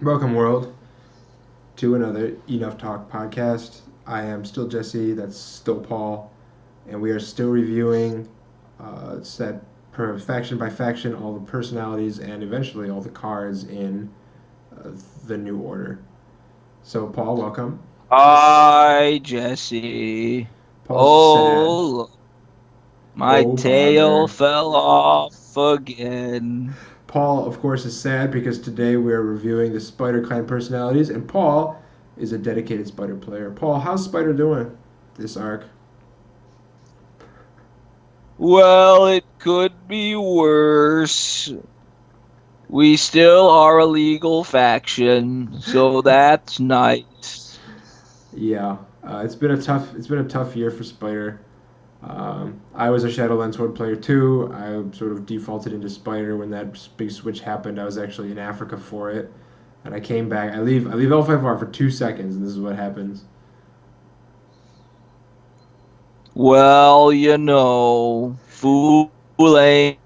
Welcome, world, to another Enough Talk podcast. I am still Jesse, that's still Paul, and we are still reviewing set per faction by faction all the personalities and eventually all the cards in uh, the New Order. So, Paul, welcome. Hi, Jesse. Paul's sad. Oh, look, my Oh, tail bother. fell off again. Paul, of course, is sad because today we are reviewing the Spider Clan personalities, and Paul is a dedicated Spider player. Paul, how's Spider doing this arc? Well, it could be worse. We still are a legal faction, so that's nice. Yeah, it's been a tough year for Spider. I was a Shadowlands Horde player too. I sort of defaulted into Spider when that big switch happened. I was actually in Africa for it, and I came back. I leave L5R for 2 seconds, and this is what happens. Well, Fooling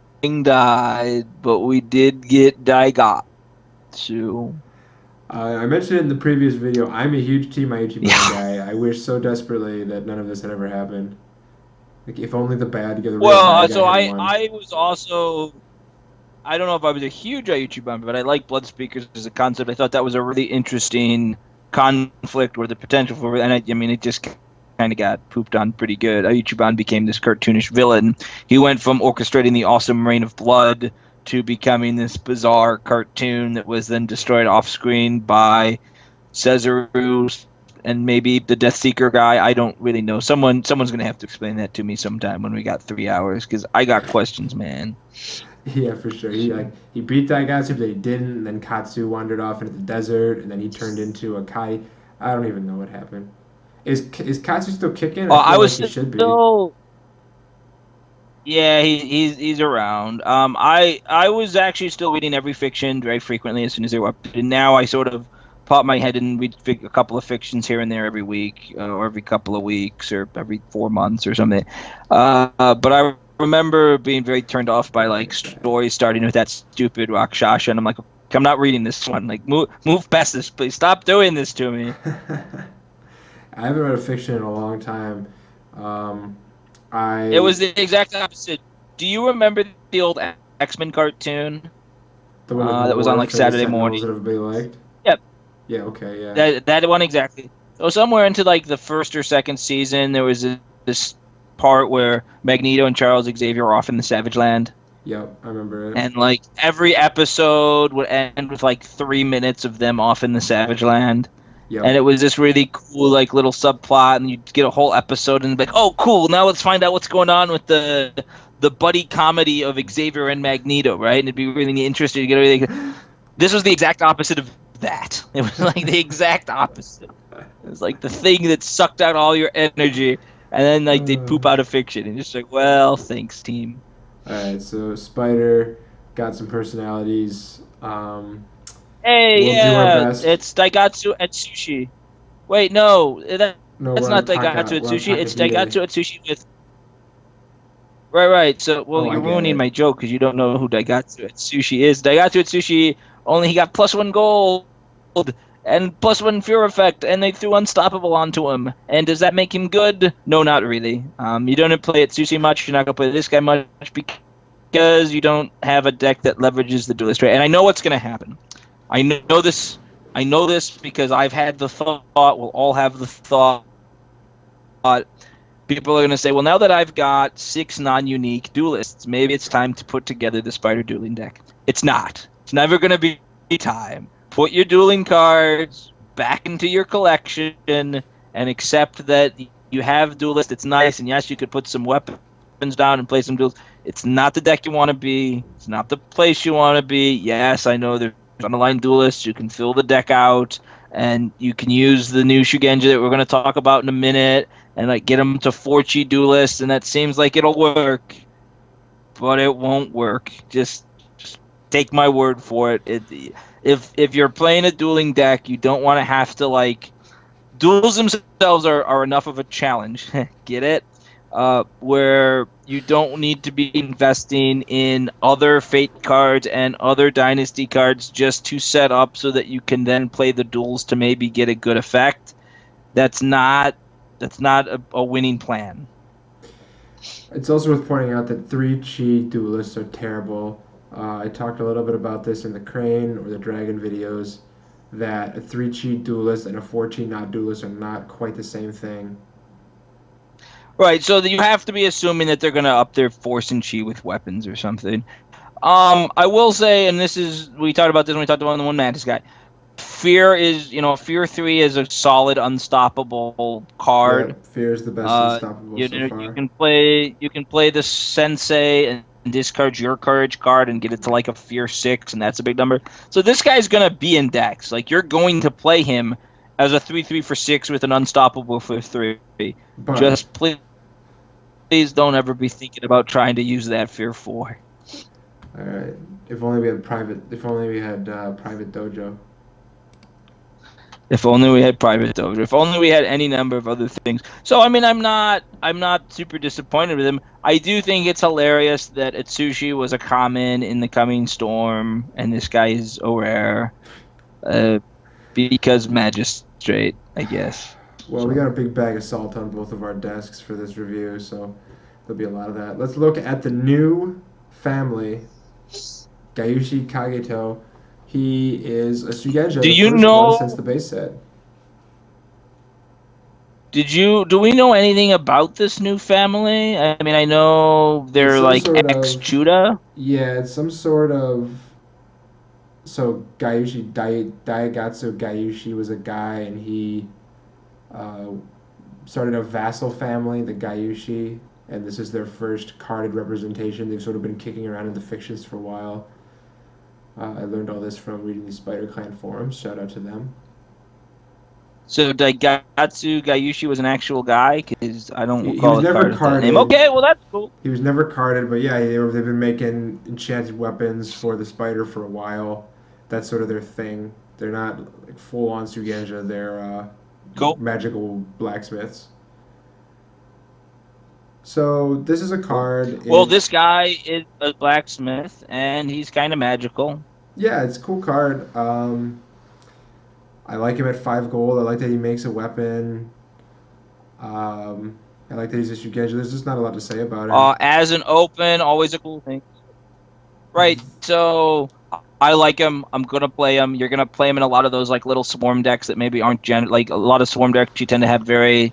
died, but we did get Daigatsu. I mentioned it in the previous video. I'm a huge Team Ichiban Yeah. guy. I wish so desperately that none of this had ever happened. Like if only the real Well, bad guy so had I won. I was also I don't know if I was a huge Aiuchi bummer, but I like Blood Speakers as a concept. I thought that was a really interesting conflict or the potential for, and I mean, it just kind of got pooped on pretty good. Aiuchiban became this cartoonish villain. He went from orchestrating the awesome Reign of Blood to becoming this bizarre cartoon that was then destroyed off screen by Cesaru and maybe the Death Seeker guy. I don't really know. Someone's gonna have to explain that to me sometime when we got 3 hours because I got questions, man. Yeah, for sure. He beat Daigatsu, but he didn't. And then Katsu wandered off into the desert, and then he turned into a Kai. I don't even know what happened. Is Katsu still kicking? I I feel like was he should be. still Yeah, he's around. I was actually still reading every fiction very frequently as soon as they were up, and now I sort of pop my head and read a couple of fictions here and there every week, or every couple of weeks, or every 4 months or something. But I remember being very turned off by like Very bad. stories starting with that stupid Rakshasha, and I'm like, I'm not reading this one. Like, move past this, please. Stop doing this to me. I haven't read a fiction in a long time. Um, It I was the exact opposite. Do you remember the old X-Men cartoon the one with that was on like Morph and the Saturday Sentinels that morning? everybody liked. Yeah, Yeah, okay, yeah. that one exactly. So somewhere into like the first or second season, there was this part where Magneto and Charles Xavier are off in the Savage Land, Yep, I remember it. and like every episode would end with like 3 minutes of them off in the Savage Land, and Yep. it was this really cool like little subplot, and you'd get a whole episode and be like, oh, cool, now let's find out what's going on with the buddy comedy of Xavier and Magneto, right? And it'd be really interesting to get everything. This was the exact opposite of that. It was like the exact opposite. It was like the thing that sucked out all your energy, and then like they'd poop out a fiction, and just like, well, thanks, team. Alright, so Spider got some personalities. Hey, We'll do our yeah, best. it's Daigatsu at Sushi. Wait, no, No, that's we're not on Daigatsu at We're on Sushi. It's Daigatsu Takahide. at Sushi with. Right, right. So, well, Oh, I you're get ruining it. my joke because you don't know who Daigatsu at Sushi is. Daigatsu at Sushi only he got +1 gold and +1 fear effect, and they threw Unstoppable onto him. And does that make him good? No, not really. You don't play at Sushi much. You're not gonna play this guy much because you don't have a deck that leverages the duelist trait. And I know what's gonna happen. I know this. I know this because I've had the thought. We'll all have the thought. People are going to say, well, now that I've got 6 non-unique duelists, maybe it's time to put together the Spider dueling deck. It's not. It's never going to be time. Put your dueling cards back into your collection and accept that you have duelist. It's nice, and yes, you could put some weapons down and play some duels. It's not the deck you want to be. It's not the place you want to be. Yes, I know there's unaligned duelists. You can fill the deck out, and you can use the new Shugenja that we're going to talk about in a minute and like get them to 4-chi duelists, and that seems like it'll work, but it won't work. Just take my word for it. If you're playing a dueling deck, you don't want to have to like duels themselves are enough of a challenge. Get it? Where You don't need to be investing in other Fate cards and other Dynasty cards just to set up so that you can then play the duels to maybe get a good effect. That's not a winning plan. It's also worth pointing out that 3 chi duelists are terrible. I talked a little bit about this in the Crane or the Dragon videos, that a 3 chi duelist and a 4 chi not duelist are not quite the same thing. Right, so you have to be assuming that they're going to up their force and chi with weapons or something. I will say, and this is, we talked about this when we talked about the One Mantis guy. Fear 3 is a solid, unstoppable Yeah, card. Fear is the best unstoppable You so know, you far. can play the Sensei and discard your Courage card and get it to like a Fear 6, and that's a big number. So this guy's gonna be in decks. Like you're going to play him as a 3/3 for 6 with an unstoppable for 3. But Just please don't ever be thinking about trying to use that Fear 4. all right, if only we had private. If only we had private dojo. If only we had private dojo. If only we had any number of other things. So I mean, I'm not super disappointed with him. I do think it's hilarious that Atsushi was a common in the coming storm, and this guy is a rare, because magistrate, I guess. Well, we got a big bag of salt on both of our desks for this review, so there'll be a lot of that. Let's look at the new family, Gayushi Kageto. He is a Sugenja, Do the you first one since know? the base set. Do we know anything about this new family? I mean, I know It's they're some like sort ex of Chuda. yeah, it's some sort of so Daigatsu Gayushi was a guy, and he uh, started a vassal family, the Gayushi, and this is their first carded representation. They've sort of been kicking around in the fictions for a while. I learned all this from reading the Spider Clan forums. Shout out to them. So Daigatsu Gayushi was an actual guy, because I don't He recall was a never card with that name. carded. Okay, well that's cool. He was never carded, but yeah, they've been making enchanted weapons for the spider for a while. That's sort of their thing. They're not like full on Sugenja. They're Cool. magical blacksmiths. So this is a card. Well, this guy is a blacksmith, and he's kind of magical. Yeah, it's a cool card. I like him at 5 gold. I like that he makes a weapon. I like that he's a Shugenja. There's just not a lot to say about him. As an open, always a cool thing. Right. So I like him. I'm gonna play him. You're gonna play him in a lot of those like little swarm decks that maybe aren't like a lot of swarm decks. You tend to have very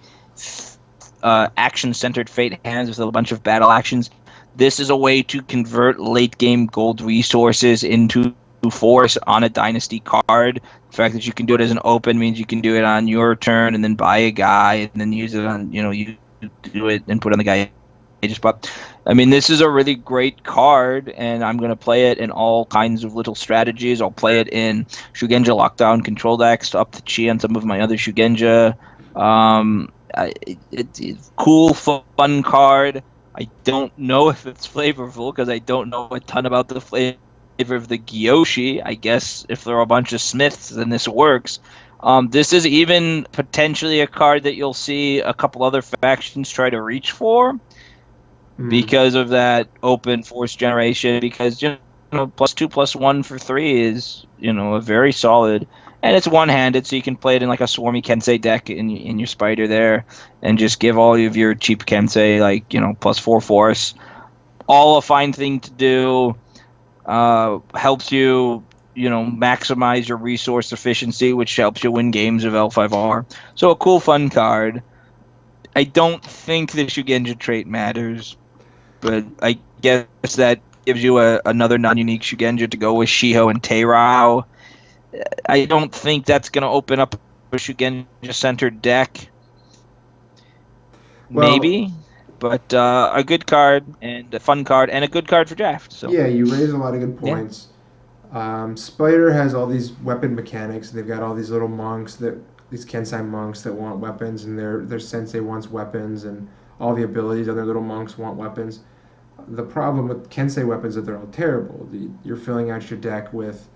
action-centered Fate hands with a bunch of battle actions. This is a way to convert late-game gold resources into force on a dynasty card. The fact that you can do it as an open means you can do it on your turn and then buy a guy and then use it on, you do it and put on the guy. I mean, this is a really great card, and I'm going to play it in all kinds of little strategies. I'll play it in Shugenja Lockdown control decks to up the chi on some of my other Shugenja. It's cool, fun card. I don't know if it's flavorful because I don't know a ton about the flavor of the Gyoshi. I guess if there are a bunch of Smiths, then this works. This is even potentially a card that you'll see a couple other factions try to reach for because of that open force generation. Because +2/+1 for 3 is a very solid. And it's one-handed, so you can play it in like a Swarmy Kensei deck in your Spider there, and just give all of your cheap Kensei like +4 force. All a fine thing to do. Helps you maximize your resource efficiency, which helps you win games of L5R. So a cool, fun card. I don't think the Shugenja trait matters, but I guess that gives you another non-unique Shugenja to go with Shiho and Teirao. I don't think that's going to open up a Shugenja-centered deck. Well, Maybe, but a good card and a fun card and a good card for draft. So yeah, you raise a lot of good yeah. points. Spider has all these weapon mechanics. They've got all these little monks these Kensei monks that want weapons, and their sensei wants weapons, and all the abilities other little monks want weapons. The problem with Kensei weapons is that they're all terrible. You're filling out your deck with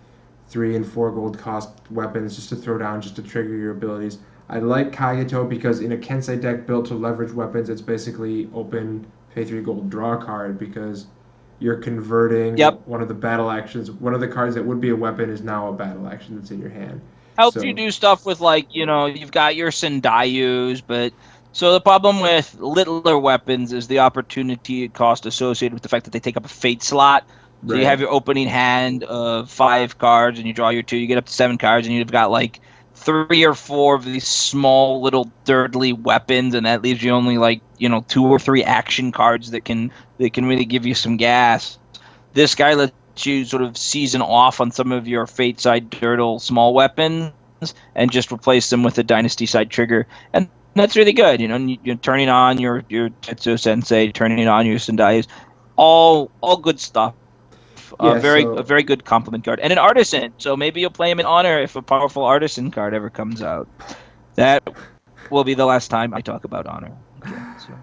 3 and 4 gold cost weapons just to throw down, just to trigger your abilities. I like Kageto because in a Kensei deck built to leverage weapons, it's basically open pay 3 gold, draw a card, because you're converting Yep. one of the battle actions. One of the cards that would be a weapon is now a battle action that's in your hand. Helps you So do stuff with, like, you've got your Sendayus, but so the problem with littler weapons is the opportunity cost associated with the fact that they take up a fate slot. So you have right, your opening hand of 5 cards, and you draw your 2. You get up to 7 cards, and you've got like 3 or 4 of these small little dirtly weapons, and that leaves you only like 2 or 3 action cards that can really give you some gas. This guy lets you sort of season off on some of your Fate side Dirtle small weapons and just replace them with a Dynasty side trigger. And that's really good. You're turning on your Tetsuo Sensei, turning on your Sendai's, all good stuff. yeah. A So very good compliment card, and an artisan. So maybe you'll play him in honor if a powerful artisan card ever comes out. That will be the last time I talk about honor. Okay, so.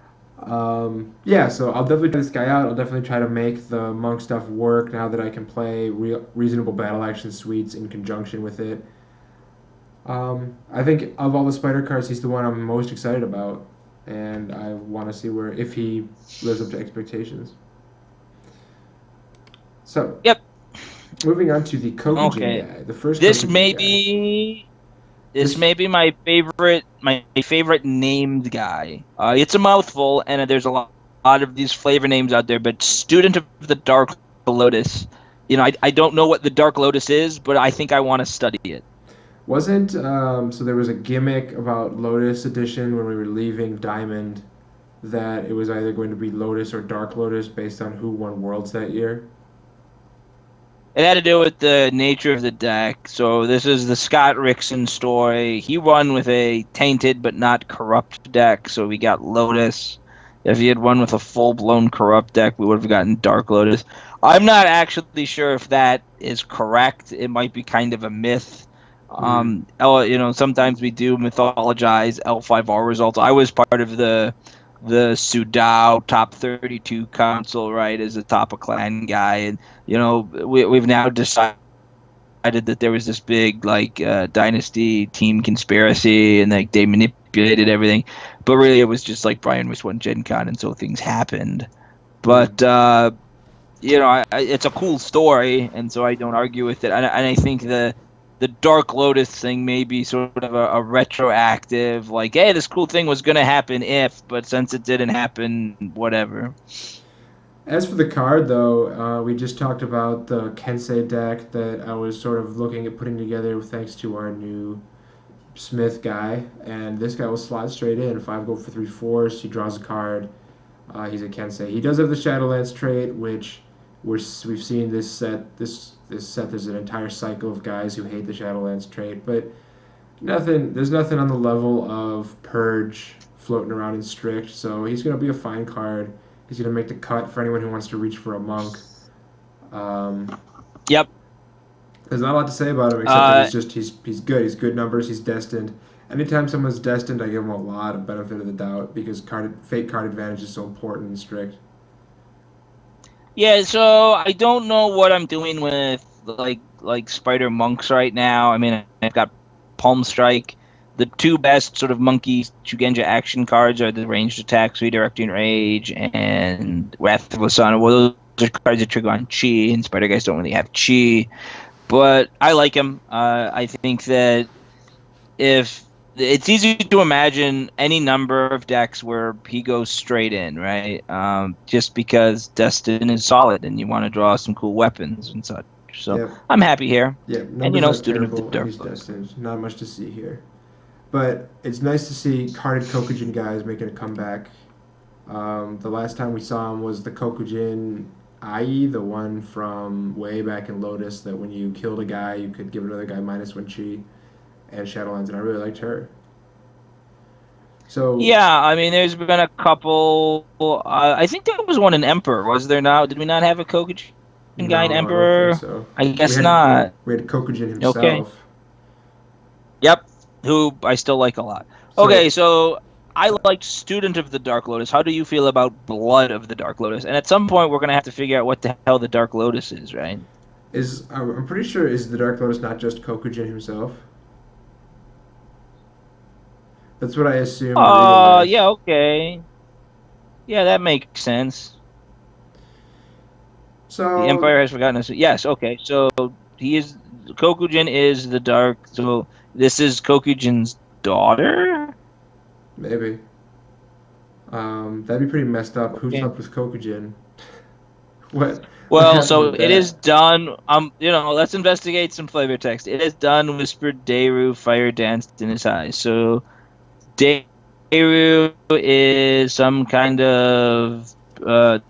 yeah, so I'll definitely try this guy out. I'll definitely try to make the monk stuff work now that I can play reasonable battle action suites in conjunction with it. I think of all the spider cards, he's the one I'm most excited about, and I want to see if he lives up to expectations. So, Yep. moving on to the Kokujin Okay. guy, the first This Kokujin may guy. be This This- may be my favorite named guy. It's a mouthful, and there's a lot of these flavor names out there. But Student of the Dark Lotus, I don't know what the Dark Lotus is, but I think I want to study it. Wasn't so there was a gimmick about Lotus Edition when we were leaving Diamond that it was either going to be Lotus or Dark Lotus based on who won Worlds that year. It had to do with the nature of the deck. So this is the Scott Rickson story. He won with a tainted but not corrupt deck, so we got Lotus. If he had won with a full-blown corrupt deck, we would have gotten Dark Lotus. I'm not actually sure if that is correct. It might be kind of a myth. Sometimes we do mythologize L5R results. I was part of the Sudao top 32 council, right, as a top of clan guy, and we've now decided that there was this big dynasty team conspiracy, and like they manipulated everything, but really it was just like Brian was one Gen Con, and so things happened. But it's a cool story, and so I don't argue with it. And I think the Dark Lotus thing may be sort of a retroactive, like, hey, this cool thing was going to happen but since it didn't happen, whatever. As for the card, though, we just talked about the Kensei deck that I was sort of looking at putting together thanks to our new Smith guy, and this guy will slide straight in. 5 gold for 3 force. He draws a card. He's a Kensei. He does have the Shadowlands trait, which we've seen this set. This set, there's an entire cycle of guys who hate the Shadowlands trait, but there's nothing on the level of Purge floating around in Strict, so he's going to be a fine card. He's going to make the cut for anyone who wants to reach for a monk. Yep. There's not a lot to say about him except that he's good. He's good numbers. He's destined. Anytime someone's destined, I give him a lot of benefit of the doubt because fate card advantage is so important in Strict. Yeah, so I don't know what I'm doing with like Spider Monks right now. I mean, I've got Palm Strike. The 2 best sort of monkey Shugenja action cards are the ranged attacks, redirecting rage, and Wrath of Lasana. Well, those are cards that trigger on Chi, and Spider guys don't really have Chi. But I like him. I think that if it's easy to imagine any number of decks where he goes straight in, right? Just because Destin is solid and you want to draw some cool weapons and such. So Yep. I'm happy here. Yeah, And Student of the Dark He's Lotus. destined. Not much to see here. But it's nice to see carded Kokujin guys making a comeback. The last time we saw him was the Kokujin Ai, the one from way back in Lotus, that when you killed a guy, you could give another guy -1 Chi and Shadowlands, and I really liked her. So Yeah, I mean, there's been a couple. I think there was one in Emperor. Was there not? Did we not have a Kokujin guy in no, I don't Emperor? think so. I guess We had- not. We had Kokujin himself. Okay. Yep, who I still like a lot. So- Okay, so I liked Student of the Dark Lotus. How do you feel about Blood of the Dark Lotus? And at some point, we're going to have to figure out what the hell the Dark Lotus is, right? I'm pretty sure is the Dark Lotus not just Kokujin himself? That's what I assume. Yeah, okay. Yeah, that makes sense. The So Empire has forgotten us. Yes, okay. So he is Kokujin is the dark. So this is Kokujin's daughter. maybe that'd be pretty messed up. Who Okay. slept with Kokujin? What Well, happened so with it is that? done. Let's investigate some flavor text. It is done. Whispered Daru. Fire danced in his eyes. So Daru is some kind of.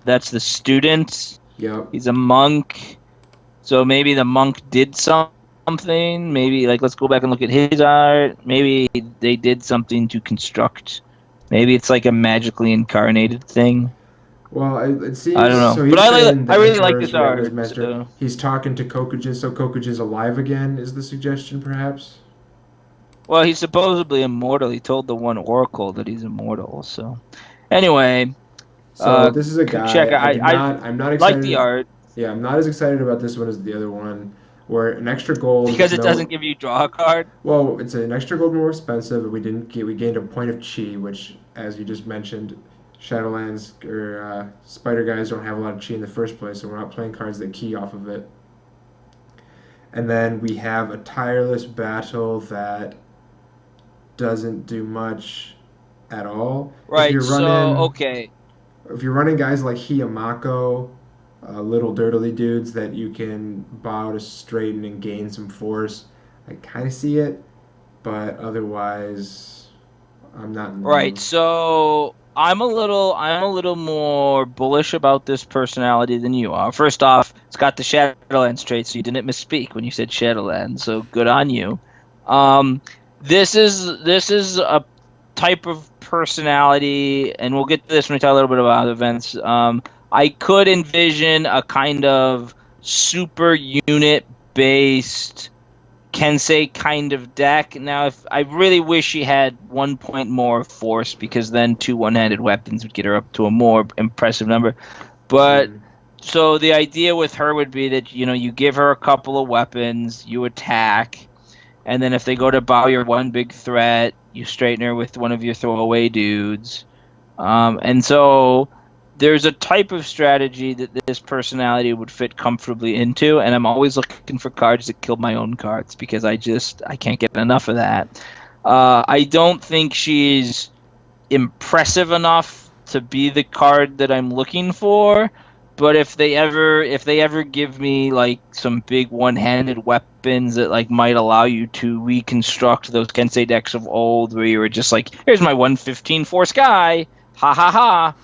That's the student. Yep. He's a monk. So maybe the monk did something. Maybe like let's go back and look at his art. Maybe they did something to construct. Maybe it's like a magically incarnated thing. Well, it I don't seems know, so. but He's saying I the really like Emperor's this Red was art. master. So He's talking to Kokujin, so Kokujin's alive again. Is the suggestion, perhaps? well, he's supposedly immortal. He told the one oracle that he's immortal. So anyway, So this is a check. guy. I I'm not like the excited. art Yeah, I'm not as excited about this one as the other one, where an extra gold with because it doesn't no. give you draw a card. Well, it's an extra gold more expensive, and we gained a point of chi, which, as you just mentioned, Shadowlands or Spider guys don't have a lot of chi in the first place, so we're not playing cards that key off of it. And then we have a tireless battle that doesn't do much at all. Right. So okay. If you're running guys like Hiyamako, little dirtly dudes that you can bow to straighten and gain some force, I kind of see it, but otherwise, I'm not in the Right. mood. So I'm a little more bullish about this personality than you are. First off, it's got the Shadowlands trait, so you didn't misspeak when you said Shadowlands. So good on you. Um, this is a type of personality, and we'll get to this when we talk a little bit about events. I could envision a kind of super unit based Kensei kind of deck. Now, if I really wish she had 1 point more force, because then two one-handed weapons would get her up to a more impressive number. But Mm. so the idea with her would be that you give her a couple of weapons, you attack, and then if they go to bow your one big threat, you straighten her with one of your throwaway dudes. And so there's a type of strategy that this personality would fit comfortably into, and I'm always looking for cards that kill my own cards because I can't get enough of that. I don't think she's impressive enough to be the card that I'm looking for. But if they ever give me like some big one-handed weapons that like might allow you to reconstruct those Kensei decks of old, where you were just like, here's my 115 force guy, ha ha ha,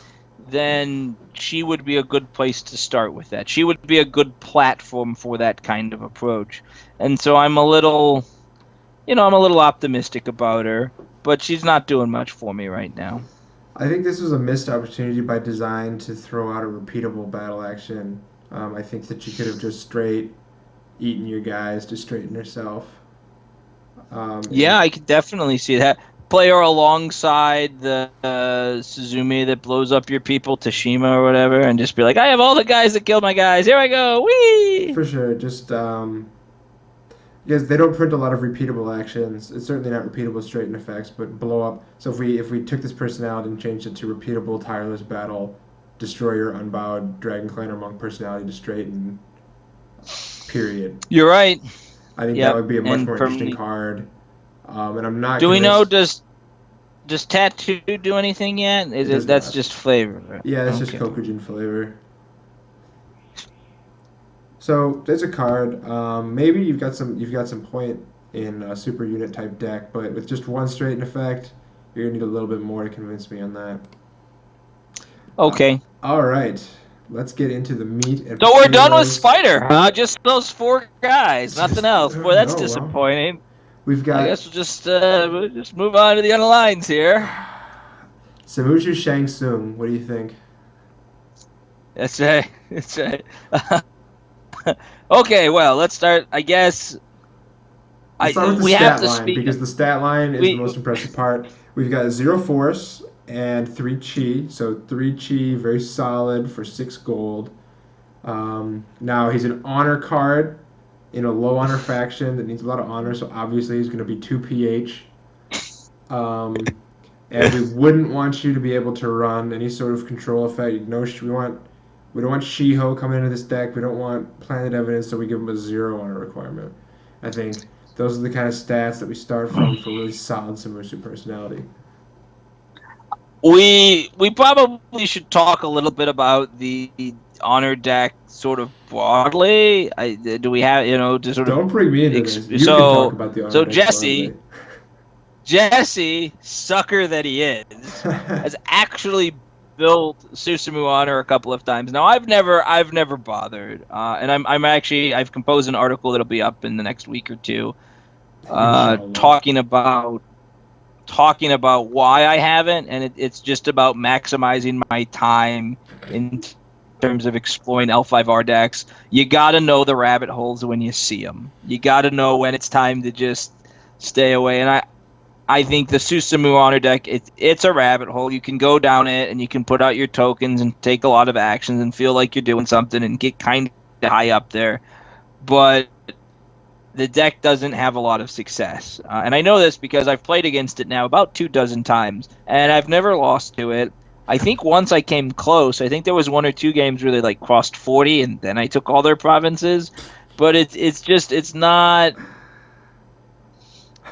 then she would be a good place to start with that. She would be a good platform for that kind of approach. And so I'm a little optimistic about her, but she's not doing much for me right now. I think this was a missed opportunity by design to throw out a repeatable battle action. I think that you could have just straight eaten your guys to straighten yourself. Yeah, And I could definitely see that. Play her alongside the Suzumi that blows up your people, Tashima or whatever, and just be like, I have all the guys that killed my guys. Here I go. Whee! for sure, just because they don't print a lot of repeatable actions. It's certainly not repeatable straighten effects, but blow up. So if we took this personality and changed it to repeatable tireless battle, destroyer, unbowed, dragon clan or monk personality to straighten. Period. You're right. I think that Yep. would be a much And more for interesting me, card. And I'm not do we know convinced does tattoo do anything yet? Is it it does that's not. just flavor? Yeah, it's just Okay. Kokujin flavor. So there's a card. Maybe you've got some point in a super unit type deck, but with just one straighten effect, you're gonna need a little bit more to convince me on that. Uh, Okay. all right, let's get into the meat and So we're done with potatoes. Spider, huh? Just those four guys, It's just nothing else. Boy, that's no, well, disappointing. we've I got guess we'll just move on to the other lines here. Samushu Shang Tsung. What do you think? That's right. That's right. Okay, well, let's start. I guess Let's start with the we have stat to line speak. because the stat line is the We most impressive part. We've got 0 force and 3 chi, so 3 chi, very solid for 6 gold. Now he's an honor card in a low honor faction that needs a lot of honor, so obviously he's going to be 2 pH. Um, and we wouldn't want you to be able to run any sort of control effect. No, we don't want Shiho coming into this deck. We don't want Planet Evidence, so we give them a 0 on a requirement. I think those are the kind of stats that we start from for really solid Samusu personality. We probably should talk a little bit about the honor deck sort of broadly. Do we have to sort Don't of bring me into this. You can talk about the honor deck Jesse, sucker that he is, has actually built Susumu Honor a couple of times. Now I've never bothered, and I've composed an article that'll be up in the next week or two, talking about why I haven't, and it's just about maximizing my time in terms of exploring L5R decks. You got to know the rabbit holes when you see them. You got to know when it's time to just stay away. And I think the Susumu Honor deck, it's a rabbit hole. You can go down it, and you can put out your tokens and take a lot of actions and feel like you're doing something and get kind of high up there. But the deck doesn't have a lot of success. And I know this because I've played against it now about 24 times, and I've never lost to it. I think once I came close. I think there was 1 or 2 games where they crossed 40, and then I took all their provinces. But it's not...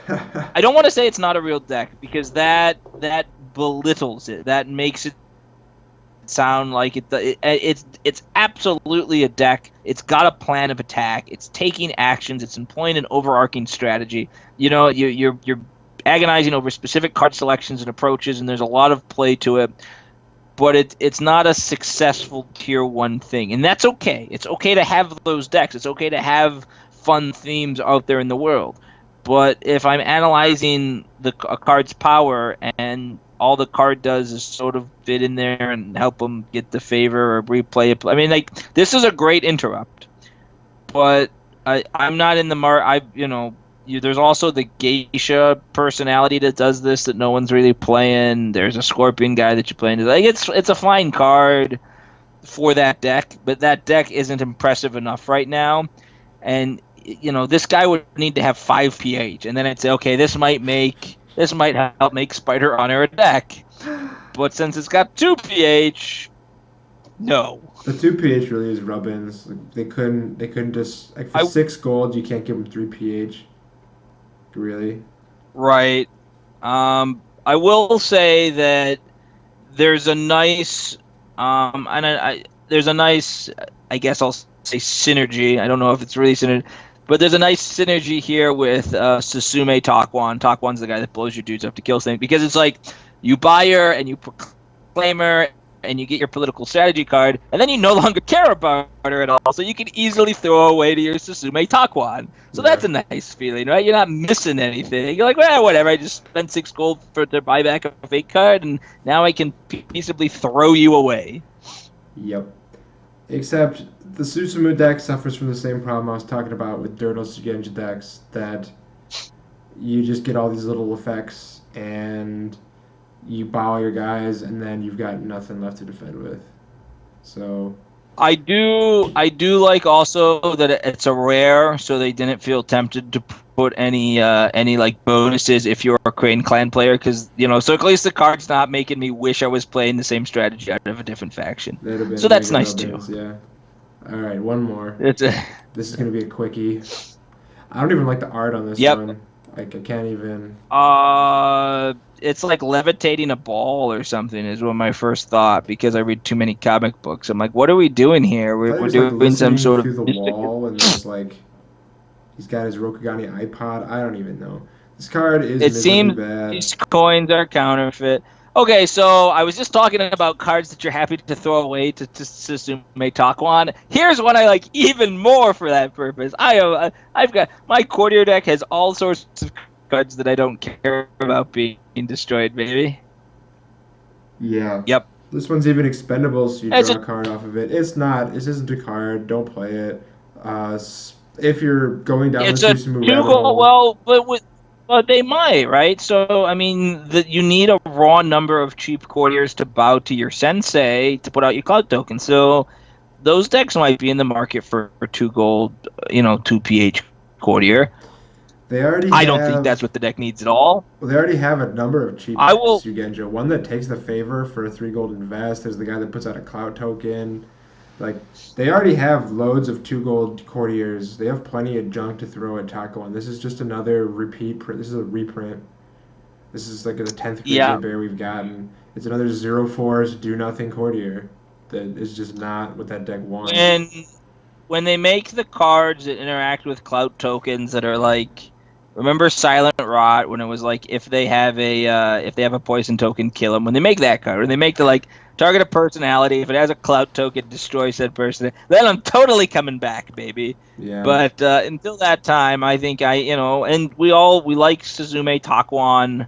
I don't want to say it's not a real deck, because that belittles it. That makes it sound like it's absolutely a deck. It's got a plan of attack. It's taking actions. It's employing an overarching strategy. You're agonizing over specific card selections and approaches, and there's a lot of play to it. But it's not a successful tier 1 thing, and that's okay. It's okay to have those decks. It's okay to have fun themes out there in the world. But if I'm analyzing a card's power and all the card does is sort of fit in there and help them get the favor or replay it, I mean, this is a great interrupt. But I'm not in the there's also the Geisha personality that does this that no one's really playing. There's a Scorpion guy that you're playing. It's a fine card for that deck, but that deck isn't impressive enough right now. And this guy would need to have 5 pH, and then I'd say, okay, this might help make Spider Honor a deck. But since it's got 2 pH, no. The 2 pH really is rub-ins. They couldn't just for 6 gold you can't give them 3 pH. Really? Right. I will say that there's a nice there's a nice, I guess I'll say, synergy. I don't know if it's really synergy, but there's a nice synergy here with Susume Takuan. Takuan's the guy that blows your dudes up to kill things, because it's like you buy her and you proclaim her and you get your political strategy card, and then you no longer care about her at all, so you can easily throw away to your Susume Takuan. So that's a nice feeling, right? You're not missing anything. You're like, well, whatever, I just spent 6 gold to buy back a fake card, and now I can peaceably throw you away. Yep. Except the Susumu deck suffers from the same problem I was talking about with Dirtle Shugenja decks, that you just get all these little effects, and you bow your guys, and then you've got nothing left to defend with. So I do like also that it's a rare, so they didn't feel tempted to put any like bonuses if you're a Crane Clan player, because so at least the card's not making me wish I was playing the same strategy out of a different faction. So that's nice too. Yeah. All right, one more. This is gonna be a quickie. I don't even like the art on this one. Like, I can't even. It's like levitating a ball or something is what my first thought, because I read too many comic books. I'm like, what are we doing here? We're doing some sort of through the wall, and there's like he's got his Rokugani iPod. I don't even know. This card is. It seems bad. These coins are counterfeit. Okay, so I was just talking about cards that you're happy to throw away to Susume Takuan. Here's one I like even more for that purpose. I've got my courtier deck has all sorts of cards that I don't care about being destroyed, baby. Yeah. Yep. This one's even expendable, so you draw a card off of it. It's not. This isn't a card. Don't play it. If you're going down the Susumu rabbit hole. Well, they might, right? So, I mean, you need a raw number of cheap courtiers to bow to your sensei to put out your cloud token. So, those decks might be in the market for 2 gold, 2 pH courtier. They already I don't think have that's what the deck needs at all. Well, they already have a number of cheap I decks, will. Sugenjo. One that takes the favor for a 3 gold invest. There's the guy that puts out a cloud token. Like, they already have loads of 2 gold courtiers. They have plenty of junk to throw at Taco on. This is just another repeat print. This is a reprint. This is like the 10th Yeah, Grisly Bear we've gotten. It's another 0/4s do nothing courtier that is just not what that deck wants. when when they make the cards that interact with cloud tokens that are like, remember Silent Rot when it was like if they have a poison token, kill them. When they make that card, when they make the like target a personality, if it has a cloud token, destroy said person, then I'm totally coming back, baby. Yeah. But until that time, I think and we like Suzume Takuan.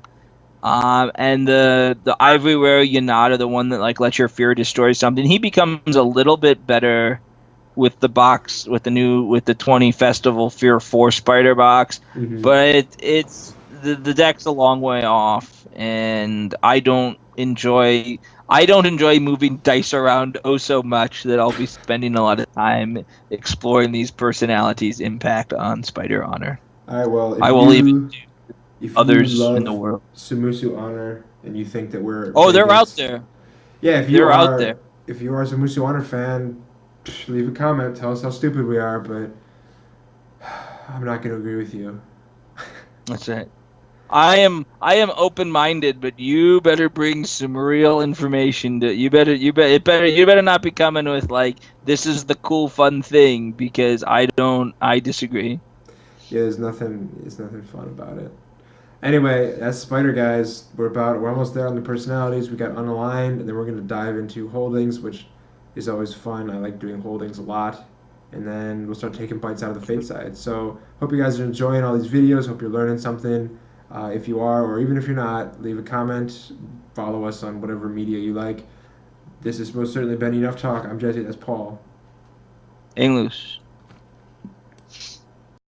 And the Ivory Rare Yanada, the one that like lets your fear destroy something, he becomes a little bit better with the box with the 20 Festival Fear 4 Spider box, Hmm. but it's the deck's a long way off, and I don't enjoy moving dice around oh so much that I'll be spending a lot of time exploring these personalities' impact on Spider Honor. All right. Well, I will leave it to if you others in the love world. Sumusu Honor and you think that we're Oh, big they're out hits, there. yeah, They're out there. if you are a Sumusu Honor fan, leave a comment. Tell us how stupid we are, but I'm not going to agree with you. That's it. I am open minded, but you better bring some real information. You better not be coming with like this is the cool fun thing because I disagree. Yeah, there's nothing fun about it. Anyway, that's Spider Guys. We're almost there on the personalities. We got unaligned, and then we're gonna dive into holdings, which is always fun. I like doing holdings a lot, and then we'll start taking bites out of the fate side. So hope you guys are enjoying all these videos. Hope you're learning something. If you are, or even if you're not, leave a comment. Follow us on whatever media you like. This has most certainly been Enough Talk. I'm Jesse. That's Paul. Hang loose.